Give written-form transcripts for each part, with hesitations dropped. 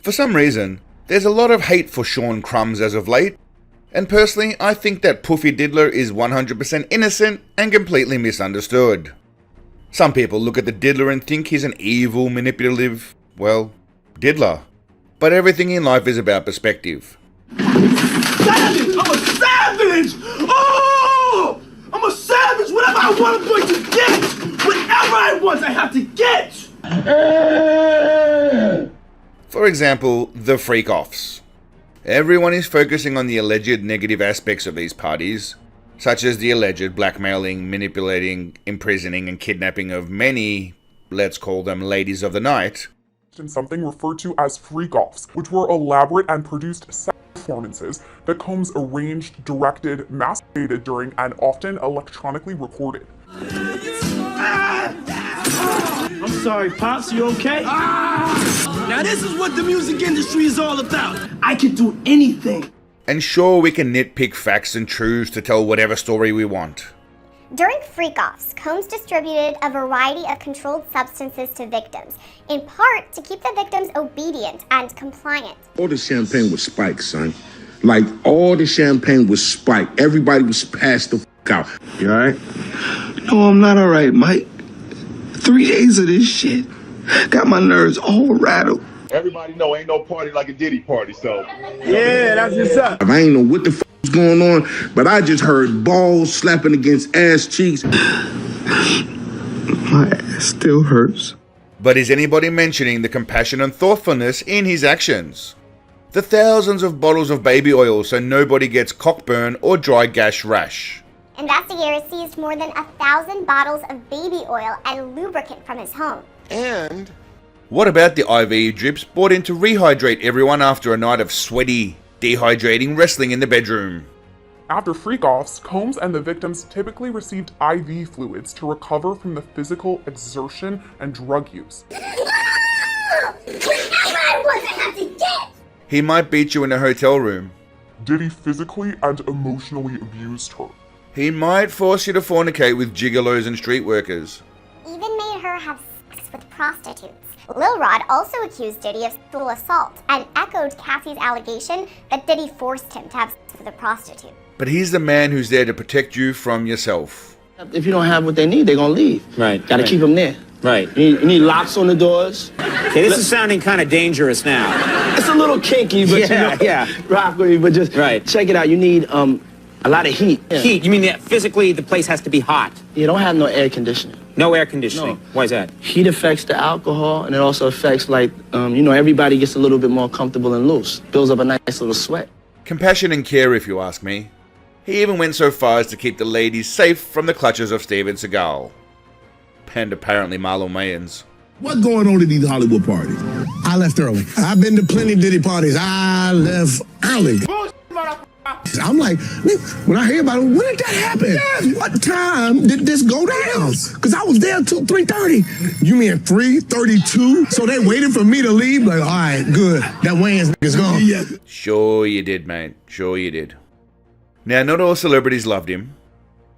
For some reason, there's a lot of hate for Sean Crumbs as of late, and personally I think that Puffy Diddler is 100% innocent and completely misunderstood. Some people look at the Diddler and think he's an evil, manipulative, well, diddler. But everything in life is about perspective. Savage! I'm a savage! Oh! I'm a savage! Whatever I want, I'm going to get! Whatever I want, I have to get! For example, the freak-offs. Everyone is focusing on the alleged negative aspects of these parties, such as the alleged blackmailing, manipulating, imprisoning and kidnapping of many, let's call them ladies of the night, in something referred to as freak-offs, which were elaborate and produced sex performances that Combs arranged, directed, masturbated during, and often electronically recorded. I'm sorry, Pops, you okay? Now this is what the music industry is all about. I can do anything. And sure, we can nitpick facts and truths to tell whatever story we want. During freak-offs, Combs distributed a variety of controlled substances to victims, in part to keep the victims obedient and compliant. All the champagne was spiked, son. Like, all the champagne was spiked. Everybody was passed the out. You all right? No, I'm not all right, Mike. 3 days of this shit got my nerves all rattled. Everybody know ain't no party like a Diddy party, so. Yeah, that's what's up. I ain't know what the was going on, but I just heard balls slapping against ass cheeks. My ass still hurts. But is anybody mentioning the compassion and thoughtfulness in his actions? The thousands of bottles of baby oil so nobody gets cockburn or dry gash rash. Investigators seized more than 1,000 bottles of baby oil and lubricant from his home. And what about the IV drips brought in to rehydrate everyone after a night of sweaty, dehydrating wrestling in the bedroom? After freak-offs, Combs and the victims typically received IV fluids to recover from the physical exertion and drug use. He might beat you in a hotel room. Diddy physically and emotionally abused her. He might force you to fornicate with gigolos and street workers. Even made her have sex with prostitutes. Lil Rod also accused Diddy of sexual assault and echoed Cassie's allegation that Diddy forced him to have sex with a prostitute. But he's the man who's there to protect you from yourself. If you don't have what they need, they're gonna leave. Right. Gotta keep them there. Right. You need locks on the doors. Okay, this is sounding kind of dangerous now. It's a little kinky, but rock with me, but just check it out. You need a lot of heat. Yeah. Heat? You mean that physically the place has to be hot? You don't have no air conditioning. No air conditioning? No. Why is that? Heat affects the alcohol, and it also affects, like, everybody gets a little bit more comfortable and loose. Builds up a nice little sweat. Compassion and care, if you ask me. He even went so far as to keep the ladies safe from the clutches of Steven Seagal. And apparently Marlon Wayans. What's going on at these Hollywood parties? I left early. I've been to plenty of Diddy parties. I left early. I'm like, when I hear about it, when did that happen? What time did this go down? Because I was there till 3:30. You mean 3:32? So they waited for me to leave? Like, all right, good. That Wayans nigga's gone. Yeah. Sure you did, mate. Sure you did. Now, not all celebrities loved him.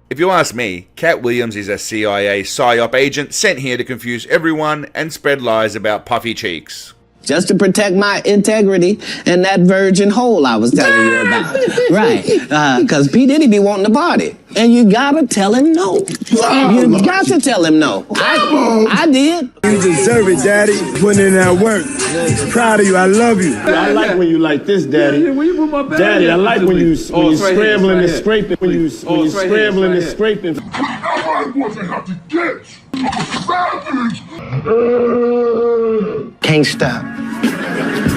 If you ask me, Cat Williams is a CIA PSYOP agent sent here to confuse everyone and spread lies about puffy cheeks. Just to protect my integrity and that virgin hole I was telling you about. Right. Because P. Diddy be wanting to party. And you gotta tell him no. You got to tell him no. I did. You deserve it, Daddy. Putting in that work. Proud of you. I love you. I like when you like this, Daddy. Daddy, I like when you scrambling and scraping. When you scrambling and scraping. I wasn't have to get. Savage. Can't stop.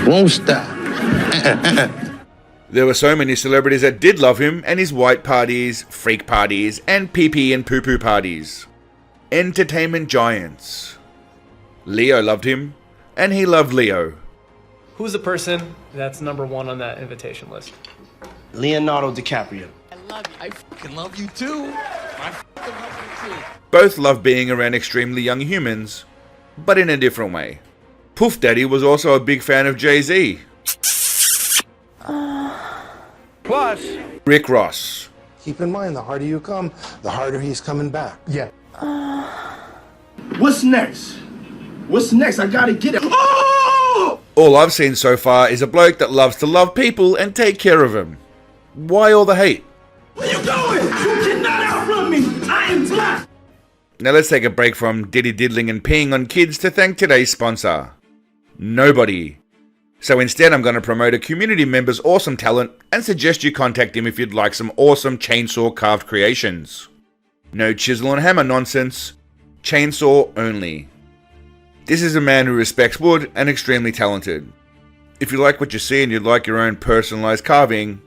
Won't stop. There were so many celebrities that did love him, and his white parties, freak parties, and pee-pee and poo-poo parties. Entertainment giants. Leo loved him, and he loved Leo. Who's the person that's #1 on that invitation list? Leonardo DiCaprio. I love you. I fucking love you too. I fucking love you too. Both love being around extremely young humans, but in a different way. Puff Daddy was also a big fan of Jay-Z. plus Rick Ross. Keep in mind, the harder you come, the harder he's coming back. Yeah. What's next? What's next? I gotta get it. Oh! All I've seen so far is a bloke that loves to love people and take care of them. Why all the hate? Where you going? You cannot outrun me. I am black. Now let's take a break from Diddy diddling and peeing on kids to thank today's sponsor, nobody. So instead I'm going to promote a community member's awesome talent and suggest you contact him if you'd like some awesome chainsaw carved creations. No chisel and hammer nonsense, chainsaw only. This is a man who respects wood and extremely talented. If you like what you see and you'd like your own personalized carving,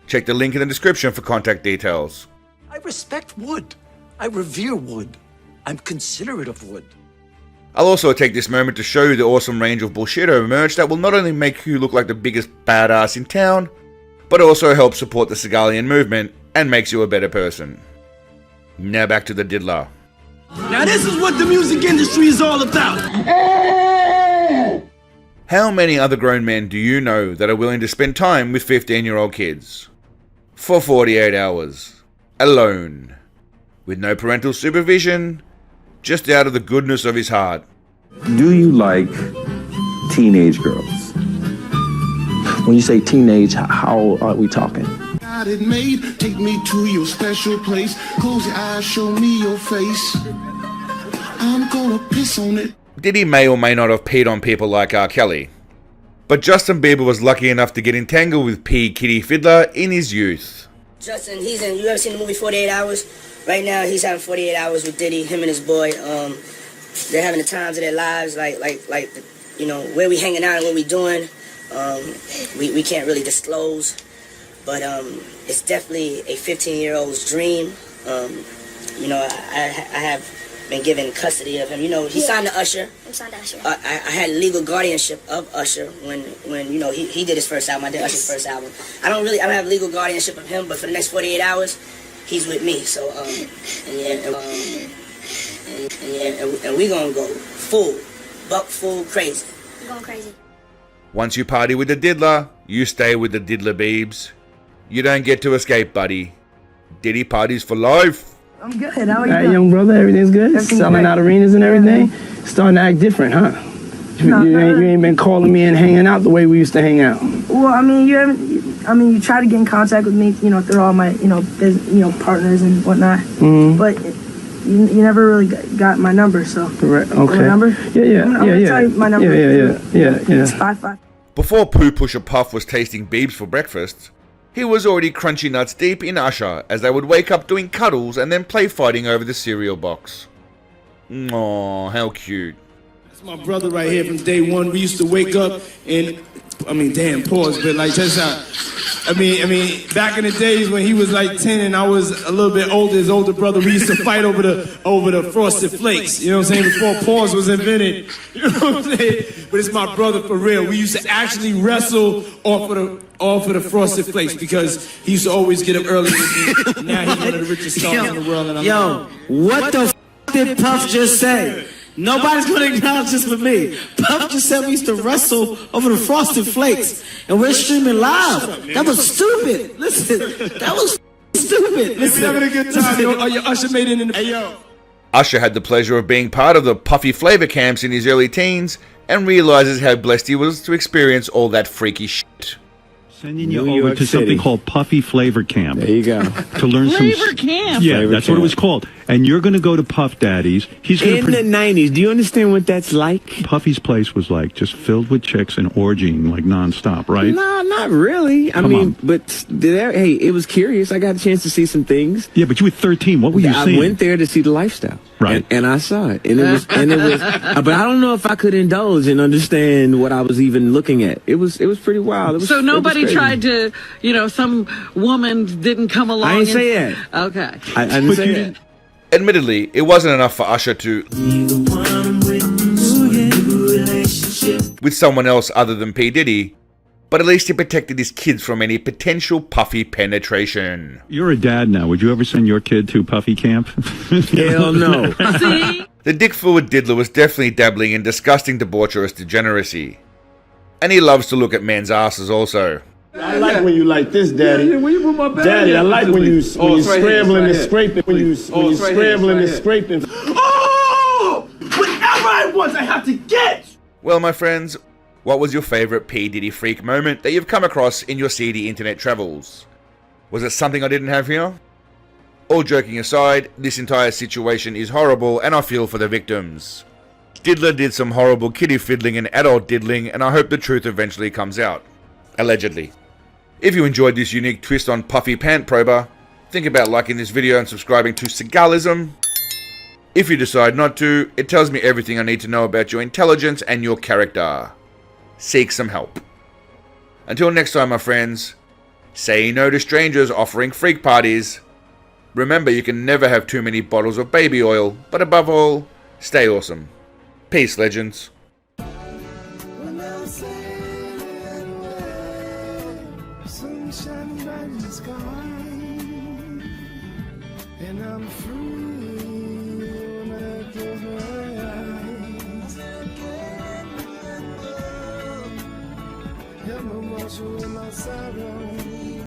check the link in the description for contact details. I respect wood. I revere wood. I'm considerate of wood. I'll also take this moment to show you the awesome range of Bullshitto merch that will not only make you look like the biggest badass in town, but also help support the Seagalian movement and makes you a better person. Now back to the Diddler. Now this is what the music industry is all about. How many other grown men do you know that are willing to spend time with 15-year-old kids? For 48 hours. Alone. With no parental supervision, just out of the goodness of his heart. Do you like teenage girls? When you say teenage, how are we talking? Got it made, take me to your special place. Close your eyes, show me your face. I'm gonna piss on it. Diddy may or may not have peed on people like R. Kelly. But Justin Bieber was lucky enough to get entangled with P. Kitty Fiddler in his youth. Justin, you ever seen the movie 48 Hours? Right now, he's having 48 hours with Diddy, him and his boy. They're having the times of their lives, like you know, where we hanging out and what we doing. We can't really disclose, but it's definitely a 15-year-old's dream. You know, I have been given custody of him. You know, he signed to Usher. I'm signed to Usher. I had legal guardianship of Usher when you know he did his first album. I did Usher's first album. I don't have legal guardianship of him, but for the next 48 hours, he's with me. So and we gonna go full crazy. We're going crazy. Once you party with the Diddler, you stay with the Diddler Beebs. You don't get to escape, buddy. Diddy parties for life. I'm good. How are you? All right, young brother, everything's good? Everything's Selling great. out arenas and everything? Starting to act different, huh? You ain't been calling me and hanging out the way we used to hang out. Well, I mean, you try to get in contact with me, you know, through all my, partners and whatnot. Mm-hmm. But you never really got my number, so. Right, okay. My number? Yeah. I'm gonna tell you my number. Yeah. It's 55. Before Pooh Pusher Puff was tasting Beebs for breakfast, he was already crunchy nuts deep in Usher as they would wake up doing cuddles and then play fighting over the cereal box. Aww, how cute. That's my brother right here from day one. We used to wake up and, pause, but like just back in the days when he was like 10 and I was a little bit older, his older brother, we used to fight over the Frosted Flakes, you know what I'm saying, before pause was invented, you know what I'm saying, but it's my brother for real. We used to actually wrestle off of the Frosted Flakes because he used to always get up early with me. Now he's one of the richest stars in the world. And What the did Puff just say? Nobody's going to acknowledge this but me. Puff just said we used to wrestle over the Frosted Flakes, and we're streaming live. That was stupid. Listen, that was stupid. Listen, having a good time. Your Usher made it in the... Hey, yo. Usher had the pleasure of being part of the Puffy flavor camps in his early teens and realizes how blessed he was to experience all that freaky shit. Sending you over to something called Puffy Flavor Camp. There you go. To learn Flavor Camp. Yeah, Flavor that's Camp. what it was called. And you're going to go to Puff Daddy's. He's going In the 90s, do you understand what that's like? Puffy's place was like just filled with chicks and orgying like nonstop, right? No, not really. Come on. But hey, it was curious. I got a chance to see some things. Yeah, but you were 13. What were you seeing? I went there to see the lifestyle. Right. And I saw it. And it was but I don't know if I could indulge and understand what I was even looking at. It was pretty wild. So nobody tried to, some woman didn't come along. I didn't say that. Okay. I didn't say that. Admittedly, it wasn't enough for Usher to with someone else other than P. Diddy, but at least he protected his kids from any potential Puffy penetration. You're a dad now. Would you ever send your kid to Puffy camp? Hell no. See? The dick-forward Diddler was definitely dabbling in disgusting debaucherous degeneracy. And he loves to look at men's asses also. I like when you like this, Daddy. Daddy, I like when you scrambling and scraping. When you scrambling and scraping. Oh! Whatever I want, I have to get! Well, my friends, What was your favourite P. Diddy freak moment that you've come across in your seedy internet travels? Was it something I didn't have here? All joking aside, this entire situation is horrible and I feel for the victims. Diddler did some horrible kiddie fiddling and adult diddling, and I hope the truth eventually comes out. Allegedly. If you enjoyed this unique twist on Puffy Pant Prober, think about liking this video and subscribing to Seagalians. If you decide not to, it tells me everything I need to know about your intelligence and your character. Seek some help. Until next time, my friends, say no to strangers offering freak parties. Remember, you can never have too many bottles of baby oil, but above all, stay awesome. Peace, legends. Sunshine bright in the sky, and I'm free when I close my eyes. Help me wash away my sorrow.